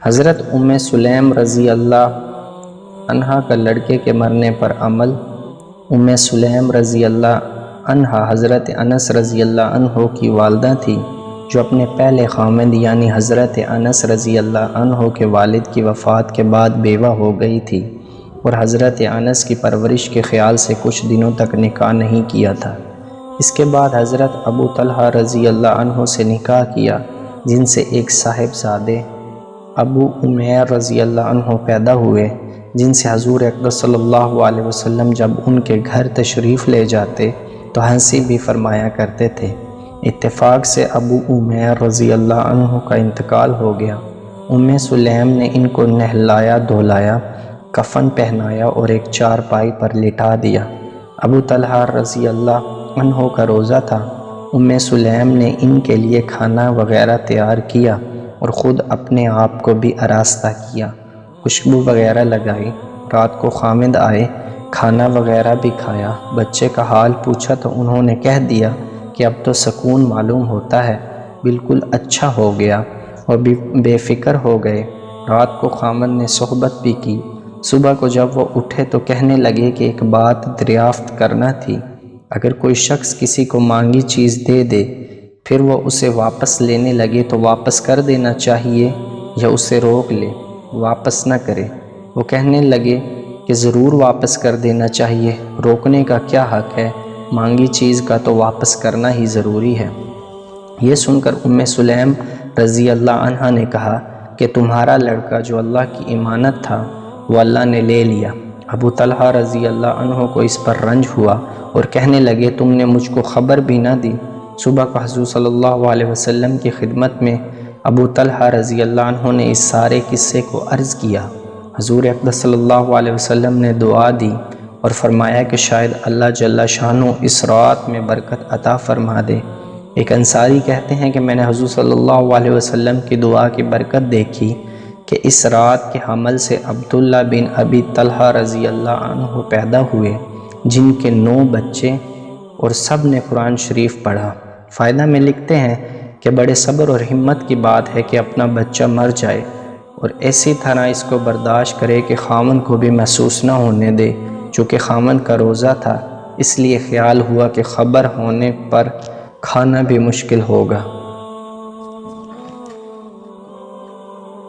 حضرت ام سلیم رضی اللہ عنہا کا لڑکے کے مرنے پر عمل۔ ام سلیم رضی اللہ عنہا حضرت انس رضی اللہ عنہ کی والدہ تھی، جو اپنے پہلے خامند یعنی حضرت انس رضی اللہ عنہ کے والد کی وفات کے بعد بیوہ ہو گئی تھی، اور حضرت انس کی پرورش کے خیال سے کچھ دنوں تک نکاح نہیں کیا تھا۔ اس کے بعد حضرت ابو طلحہ رضی اللہ عنہ سے نکاح کیا، جن سے ایک صاحبزادے ابو عمیر رضی اللہ عنہ پیدا ہوئے، جن سے حضور اقدس صلی اللہ علیہ وسلم جب ان کے گھر تشریف لے جاتے تو ہنسی بھی فرمایا کرتے تھے۔ اتفاق سے ابو عمیر رضی اللہ عنہ کا انتقال ہو گیا۔ ام سلیم نے ان کو نہلایا دھلایا، کفن پہنایا اور ایک چارپائی پر لٹا دیا۔ ابو طلحہ رضی اللہ عنہ کا روزہ تھا۔ ام سلیم نے ان کے لیے کھانا وغیرہ تیار کیا اور خود اپنے آپ کو بھی آراستہ کیا، خوشبو وغیرہ لگائی۔ رات کو خامد آئے، کھانا وغیرہ بھی کھایا۔ بچے کا حال پوچھا تو انہوں نے کہہ دیا کہ اب تو سکون معلوم ہوتا ہے، بالکل اچھا ہو گیا اور بے فکر ہو گئے۔ رات کو خامد نے صحبت بھی کی۔ صبح کو جب وہ اٹھے تو کہنے لگے کہ ایک بات دریافت کرنا تھی۔ اگر کوئی شخص کسی کو مانگی چیز دے دے، پھر وہ اسے واپس لینے لگے تو واپس کر دینا چاہیے یا اسے روک لے، واپس نہ کرے؟ وہ کہنے لگے کہ ضرور واپس کر دینا چاہیے، روکنے کا کیا حق ہے، مانگی چیز کا تو واپس کرنا ہی ضروری ہے۔ یہ سن کر ام سلیم رضی اللہ عنہا نے کہا کہ تمہارا لڑکا جو اللہ کی امانت تھا وہ اللہ نے لے لیا۔ ابو طلحہ رضی اللہ عنہ کو اس پر رنج ہوا اور کہنے لگے تم نے مجھ کو خبر بھی نہ دی۔ صبح کو حضور صلی اللہ علیہ وسلم کی خدمت میں ابو طلحہ رضی اللہ عنہ نے اس سارے قصے کو عرض کیا۔ حضور اقدس صلی اللہ علیہ وسلم نے دعا دی اور فرمایا کہ شاید اللہ جل شانہ اس رات میں برکت عطا فرما دے۔ ایک انصاری کہتے ہیں کہ میں نے حضور صلی اللہ علیہ وسلم کی دعا کی برکت دیکھی کہ اس رات کے حمل سے عبداللہ بن ابی طلحہ رضی اللہ عنہ پیدا ہوئے، جن کے 9 بچے اور سب نے قرآن شریف پڑھا۔ فائدہ میں لکھتے ہیں کہ بڑے صبر اور ہمت کی بات ہے کہ اپنا بچہ مر جائے اور ایسی طرح اس کو برداشت کرے کہ خامن کو بھی محسوس نہ ہونے دے۔ چونکہ خامن کا روزہ تھا، اس لیے خیال ہوا کہ خبر ہونے پر کھانا بھی مشکل ہوگا۔